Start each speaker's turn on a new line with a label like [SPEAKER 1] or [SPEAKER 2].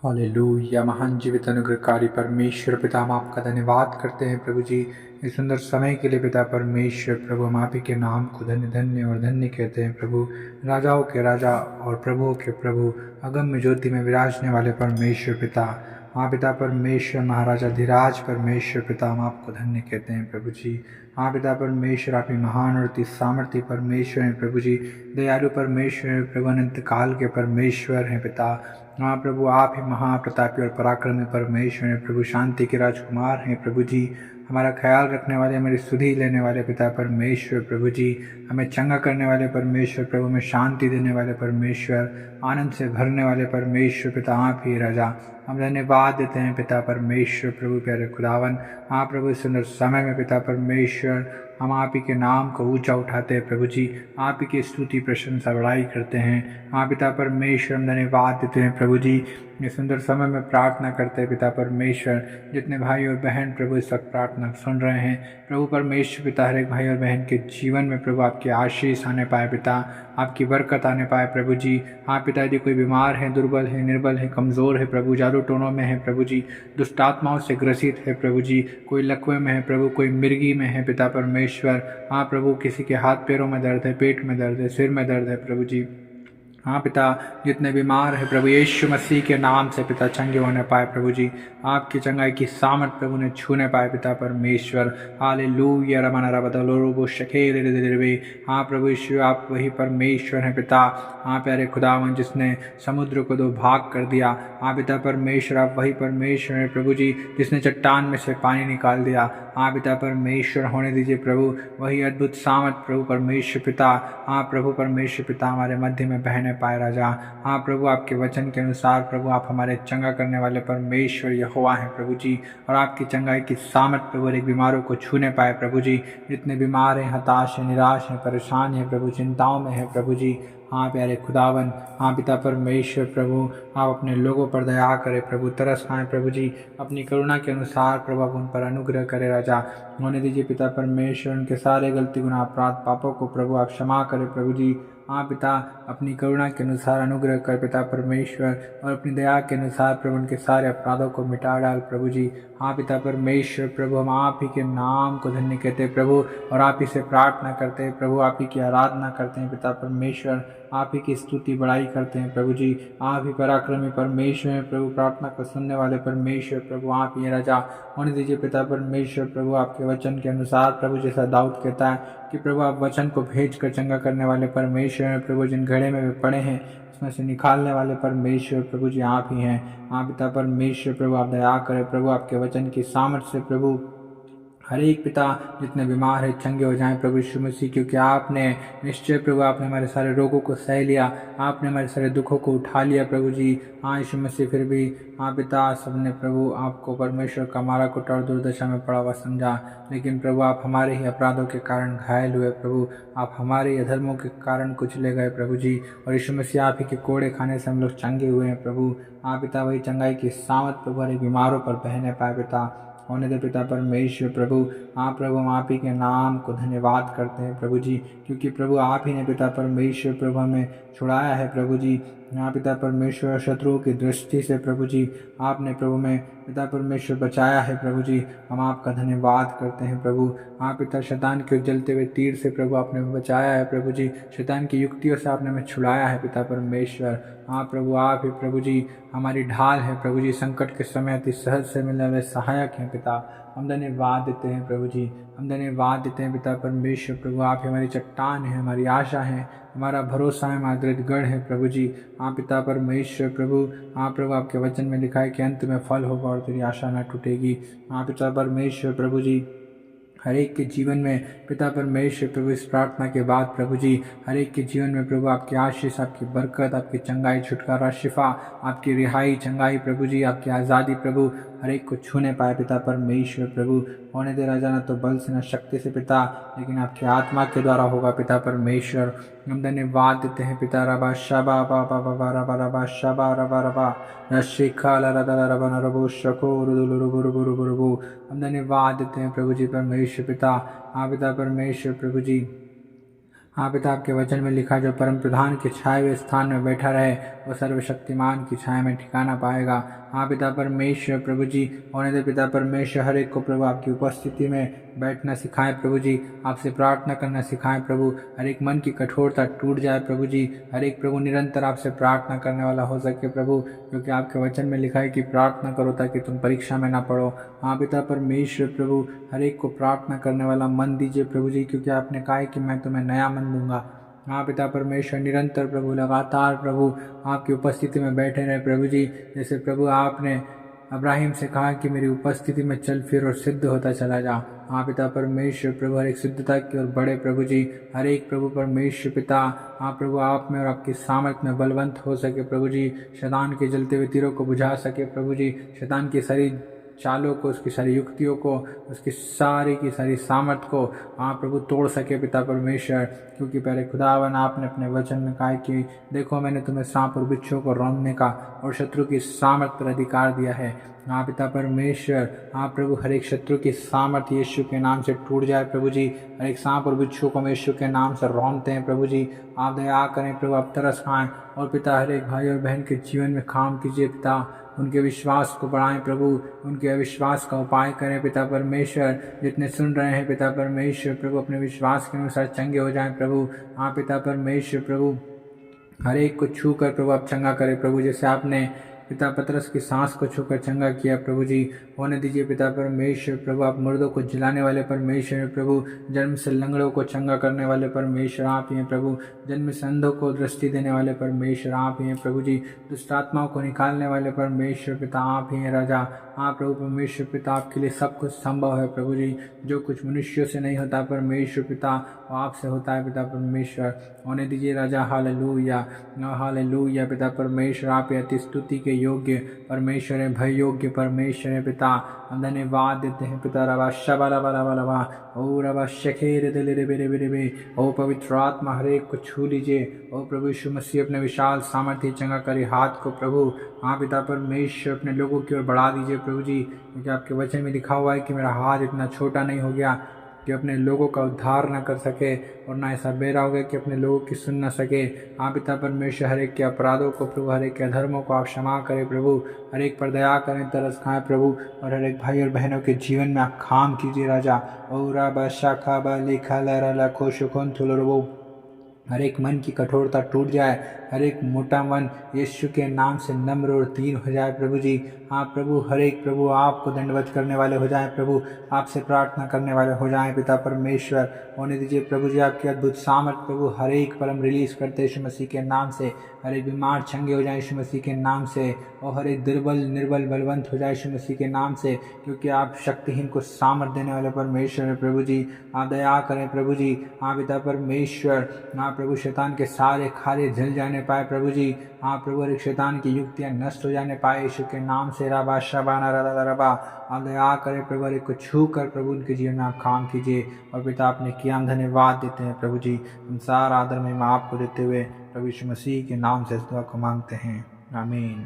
[SPEAKER 1] Hallelujah. महान जीवित अनुग्रहकारी परमेश्वर पिता, हम आपका धन्यवाद करते हैं प्रभु जी, इस सुंदर समय के लिए पिता परमेश्वर। प्रभु, हम आप ही के नाम को धन्य धन्य और धन्य कहते हैं प्रभु। राजाओं के राजा और प्रभुओं के प्रभु, अगम्य ज्योति में विराजने वाले परमेश्वर पिता, हाँ पिता परमेश्वर, महाराजा धीराज परमेश्वर पिता, हम आपको धन्य कहते हैं प्रभु जी। हाँ पिता परमेश्वर, आप ही महान और अति सामर्थ्य परमेश्वर हैं प्रभु जी। दयालु परमेश्वर हैं प्रभु, अनंत काल के परमेश्वर हैं पिता। हाँ प्रभु, आप ही महाप्रतापी और पराक्रमी परमेश्वर हैं प्रभु। शांति के राजकुमार हैं प्रभु जी। हमारा ख्याल रखने वाले, हमारी सुधि लेने वाले पिता परमेश्वर प्रभु जी। हमें चंगा करने वाले परमेश्वर प्रभु, में शांति देने वाले परमेश्वर, आनंद से भरने वाले परमेश्वर पिता, आप ही राजा। हम धन्यवाद देते हैं पिता परमेश्वर प्रभु, प्यारे खुदावन। हाँ प्रभु, इस सुंदर समय में पिता परमेश्वर, हम आप ही के नाम को ऊंचा उठाते हैं प्रभु जी। आप ही की स्तुति प्रशंसा बड़ाई करते हैं। हाँ पिता परमेश्वर, हम धन्यवाद देते हैं प्रभु जी। इस सुंदर समय में प्रार्थना करते हैं पिता परमेश्वर, जितने भाई और बहन प्रभु इस वक्त प्रार्थना सुन रहे हैं प्रभु परमेश्वर पिता, हर एक भाई और बहन के जीवन में प्रभु आपकी आशीष आने पाए पिता, आपकी बरकत आने पाए प्रभु जी। हाँ पिता, यदि कोई बीमार है, दुर्बल है, निर्बल है, कमज़ोर है प्रभु, जादू टोनों में है प्रभु जी, दुष्ट आत्माओं से ग्रसित है प्रभु जी, कोई लकवे में है प्रभु, कोई मिर्गी में है पिता परमेश्वर। हाँ प्रभु, किसी के हाथ पैरों में दर्द है, पेट में दर्द है, सिर में दर्द है प्रभु जी। हाँ पिता, जितने बीमार है प्रभु यीशु मसीह के नाम से पिता चंगे होने पाए प्रभु जी। आपकी चंगाई की सामर्थ प्रभु ने छूने पाए पिता परमेश्वर। हालेलुया। रमन रबदलोरो शकेले। हाँ प्रभु यीशु, आप वही परमेश्वर हैं पिता। हाँ प्यारे खुदावन, जिसने समुद्र को दो भाग कर दिया। हाँ पिता परमेश्वर, आप वही परमेश्वर हैं प्रभु जी, जिसने चट्टान में से पानी निकाल दिया। हाँ पिता परमेश्वर, होने दीजिए प्रभु वही अद्भुत सामर्थ प्रभु परमेश्वर पिता। हाँ प्रभु परमेश्वर पिता, हमारे मध्य में बहने पाए राजा। हाँ प्रभु, आपके वचन के अनुसार प्रभु, आप हमारे चंगा करने वाले परमेश्वर यहोवा हैं प्रभु जी। और आपकी चंगाई की सामर्थ प्रभु एक बीमारों को छूने पाए प्रभु जी। जितने बीमार हैं, हताश हैं, निराश हैं, परेशान हैं प्रभु, चिंताओं में है प्रभु जी। हाँ प्यारे खुदावन, हाँ पिता परमेश्वर प्रभु, आप अपने लोगों पर दया करें प्रभु, तरस खाएं प्रभु जी। अपनी करुणा के अनुसार प्रभु आप उन पर अनुग्रह करें राजा। होने दीजिए पिता परमेश्वर, उनके सारे गलती गुनाह अपराध पापों को प्रभु आप क्षमा करें प्रभु जी। हाँ पिता, अपनी करुणा के अनुसार अनुग्रह कर पिता परमेश्वर, और अपनी दया के अनुसार प्रभु उनके सारे अपराधों को मिटा डाल प्रभु जी। हाँ पिता परमेश्वर प्रभु, हम आप ही के नाम को धन्य कहते हैं प्रभु, और आप ही से प्रार्थना करते हैं प्रभु, आप ही की आराधना करते हैं पिता परमेश्वर, आप ही की स्तुति बड़ाई करते हैं प्रभु जी। आप ही पराक्रमी परमेश्वर हैं प्रभु, प्रार्थना को सुनने वाले परमेश्वर प्रभु, आप ही राजा। होने दीजिए पिता परमेश्वर प्रभु, आपके वचन के अनुसार प्रभु, जैसा दाऊद कहता है कि प्रभु आप वचन को भेज कर चंगा करने वाले परमेश्वर हैं प्रभु, जिन घड़े में वे पड़े हैं उसमें से निकालने वाले परमेश्वर प्रभु जी आप ही हैं। हाँ पिता परमेश्वर प्रभु, आप दया करें प्रभु, आपके वचन की सामर्थ्य से प्रभु हर एक पिता जितने बीमार है चंगे हो जाएं प्रभु यीशु मसीह, क्योंकि आपने निश्चय प्रभु, आपने हमारे सारे रोगों को सह लिया, आपने हमारे सारे दुखों को उठा लिया प्रभु जी। हाँ यीशु मसीह, फिर भी हाँ पिता, सबने प्रभु आपको परमेश्वर का मारा कुटा और दुर्दशा में पड़ा हुआ समझा, लेकिन प्रभु आप हमारे ही अपराधों के कारण घायल हुए प्रभु, आप हमारे अधर्मों के कारण कुचले गए प्रभु जी। और यीशु मसीह, आप ही के कोड़े खाने से हम लोग चंगे हुए हैं प्रभु। हाँ पिता, वही चंगाई की सामत प्रभु हर एक बीमारों पर बहने पाए पिता। होने दे पिता परमेश्वर प्रभु। हाँ प्रभु, हम आप ही के नाम को धन्यवाद करते हैं प्रभु जी, क्योंकि प्रभु आप ही ने पिता परमेश्वर प्रभु हमें छुड़ाया है प्रभु जी। हाँ पिता परमेश्वर, शत्रुओं की दृष्टि से प्रभु जी आपने प्रभु में पिता परमेश्वर बचाया है प्रभु जी। हम आपका धन्यवाद करते हैं प्रभु। हाँ पिता, शैतान के जलते हुए तीर से प्रभु आपने बचाया है प्रभु जी, शैतान की युक्तियों से आपने हमें छुड़ाया है पिता परमेश्वर। हाँ प्रभु, आप ही प्रभु जी हमारी ढाल है प्रभु जी, संकट के समय अति सहज से मिलने वाले सहायक हैं पिता। हम धन्यवाद देते हैं प्रभु जी, हम धन्यवाद देते हैं पिता परमेश्वर प्रभु, आप हमारी चट्टान है, हमारी आशा है, हमारा भरोसा है, हमारा दृढ़ है प्रभु जी। हाँ पिता परमेश्वर प्रभु, हाँ प्रभु, आपके वचन में लिखा है कि अंत में फल होगा और तेरी आशा न टूटेगी। हाँ पिता परमेश्वर प्रभु जी, हर एक के जीवन में पिता परमेश्वर प्रभु, इस प्रार्थना के बाद प्रभु जी हर एक के जीवन में प्रभु आपकी आशीष, आपकी बरकत, आपकी चंगाई, छुटकारा, शिफा, आपकी रिहाई, चंगाई प्रभु जी, आपकी आज़ादी प्रभु हर एक को छूने पाए पिता परमेश्वर प्रभु। होने दे राजा, न तो बल से न शक्ति से पिता, लेकिन आपकी आत्मा के द्वारा होगा पिता परमेश्वर। हम धन्यवाद देते हैं पिता। रबा शबा बाबा बाबा रबा रबा शबा रबा रबा रशिखा लरदा रबा नरबो शको रुदुल रुबु रुबु रुबु रुबु। हम धन्यवाद देते हैं प्रभु जी परमेश्वर पिता। हाँ पिता परमेश्वर प्रभु जी, हाँ पिता, आपके वचन में लिखा, जो परम प्रधान के छाए हुए स्थान में बैठा रहे वो सर्वशक्तिमान की छाया में ठिकाना पाएगा। हाँ पिता परमेश्वर प्रभु जी, होने दे पिता परमेश्वर हर एक को प्रभु आपकी उपस्थिति में बैठना सिखाएं प्रभु जी, आपसे प्रार्थना करना सिखाएं प्रभु। हर एक मन की कठोरता टूट जाए प्रभु जी, हर एक प्रभु निरंतर आपसे प्रार्थना करने वाला हो सके प्रभु, क्योंकि आपके वचन में लिखा है कि प्रार्थना करो ताकि तुम परीक्षा में ना पड़ो। हाँ पिता परमेश्वर प्रभु, हर एक को प्रार्थना करने वाला मन दीजिए प्रभु जी, क्योंकि आपने कहा है कि मैं तुम्हें नया मन दूंगा। हाँ पिता परमेश्वर, निरंतर प्रभु लगातार प्रभु आपकी उपस्थिति में बैठे रहे प्रभु जी। जैसे प्रभु आपने अब्राहिम से कहा कि मेरी उपस्थिति में चल फिर और सिद्ध होता चला जा। हाँ पिता परमेश्वर प्रभु, हर एक सिद्धता की ओर बढ़े प्रभु जी। हर एक प्रभु परमेश्वर पिता, हाँ प्रभु आप में और आपकी सामर्थ में बलवंत हो सके प्रभु जी। शैतान के जलते हुए तीरों को बुझा सके प्रभु जी। शैतान की सारी चालों को, उसकी सारी युक्तियों को, उसकी सारी की सारी सामर्थ को हाँ प्रभु तोड़ सके पिता परमेश्वर। क्योंकि पहले खुदावन आपने अपने वचन में कहा कि देखो मैंने तुम्हें सांप और बिच्छू को रौंदने का और शत्रु की सामर्थ पर अधिकार दिया है। हाँ पिता परमेश्वर, हाँ प्रभु हर एक शत्रु की सामर्थ यीशु के नाम से टूट जाए प्रभु जी। हर एक सांप और बिच्छू को हम यीशु के नाम से रौंदते हैं प्रभु जी। आप दया करें प्रभु, आप तरस खाएं और पिता हर एक भाई और बहन के जीवन में काम कीजिए पिता। उनके विश्वास को बढ़ाएं प्रभु, उनके अविश्वास का उपाय करें पिता परमेश्वर। जितने सुन रहे हैं पिता परमेश्वर प्रभु, अपने विश्वास के अनुसार चंगे हो जाएं प्रभु। हाँ पिता परमेश्वर प्रभु, हर एक को छू कर प्रभु आप चंगा करें प्रभु, जैसे आपने पिता पतरस की सांस को छूकर चंगा किया प्रभु जी। होने दीजिए पिता परमेश्वर प्रभु, आप मुर्दों को जिलाने वाले परमेश्वर प्रभु, जन्म से लंगड़ों को चंगा करने वाले परमेश्वर आप ही हैं प्रभु, जन्म से अंधों को दृष्टि देने वाले परमेश्वर आप ही हैं प्रभु जी, दुष्ट आत्माओं को निकालने वाले परमेश्वर पिता आप ही हैं राजा। हाँ प्रभु परमेश्वर पिता, आपके लिए सब कुछ संभव है प्रभु जी। जो कुछ मनुष्यों से नहीं होता परमेश्वर पिता, वो आपसे होता है पिता परमेश्वर। होने दीजिए राजा, हालेलुया हालेलुया पिता परमेश्वर, आप अति स्तुति के योग्य परमेश्वर है, भय योग्य परमेश्वर है पिता। हम धन्यवाद देते हैं पिता। रवा शबला बला बला बा ओ रवा शखेर दिले रे बेरे बेरे बे। ओ पवित्र आत्मा हर एक को छू लीजिए। ओ प्रभु यीशु मसीह, अपने विशाल सामर्थ्य चंगा करे हाथ को प्रभु हाँ पिता परमेश्वर अपने लोगों की ओर बढ़ा दीजिए प्रभु जी। क्योंकि आपके वचन में लिखा हुआ है कि मेरा हाथ इतना छोटा नहीं हो गया कि अपने लोगों का उद्धार न कर सके, और ना ऐसा बेरा हो गया कि अपने लोगों की सुन न सके। हाँ पिता परमेश्वर, हर एक के अपराधों को प्रभु, हर एक के अधर्मों को आप क्षमा करें प्रभु, हर एक पर दया करें, तरस खाएं प्रभु, और हर एक भाई और बहनों के जीवन में आप काम कीजिए राजा। और शाखा बा लिखा ला खोशुखोन थुलरबो, हर एक मन की कठोरता टूट जाए, हर एक मोटा मन यीशु के नाम से नम्र और दीन हो जाए प्रभु जी। हाँ प्रभु, हर एक प्रभु आपको दंडवत करने वाले हो जाएं प्रभु, आपसे प्रार्थना करने वाले हो जाएं पिता परमेश्वर। होने दीजिए प्रभु जी, आपकी अद्भुत सामर्थ प्रभु हर एक पर हम रिलीज करते यीशु मसीह के नाम से। हर एक बीमार चंगे हो जाए यीशु मसीह के नाम से, और हर एक दुर्बल निर्बल बलवंत हो जाए यीशु मसीह के नाम से, क्योंकि आप शक्तिहीन को सामर्थ देने वाले परमेश्वर है प्रभु जी। आप दया करें प्रभु जी। हाँ पिता परमेश्वर, हाँ प्रभु शैतान के सारे खारे जल जाने पाए प्रभु जी। हाँ प्रभु, हर एक शैतान की युक्तियाँ नष्ट हो जाने पाए यीशु के नाम से। रबा शबाना रबा, आप दया करें प्रभु, हर एक को छू कर प्रभु उनके जीवन में आप काम कीजिए। और पिता आपने किया, हम धन्यवाद देते हैं प्रभु जी। हम सारा आदर में आपको देते हुए प्रभु यीशु मसीह के नाम से इस दुआ को मांगते हैं, आमीन।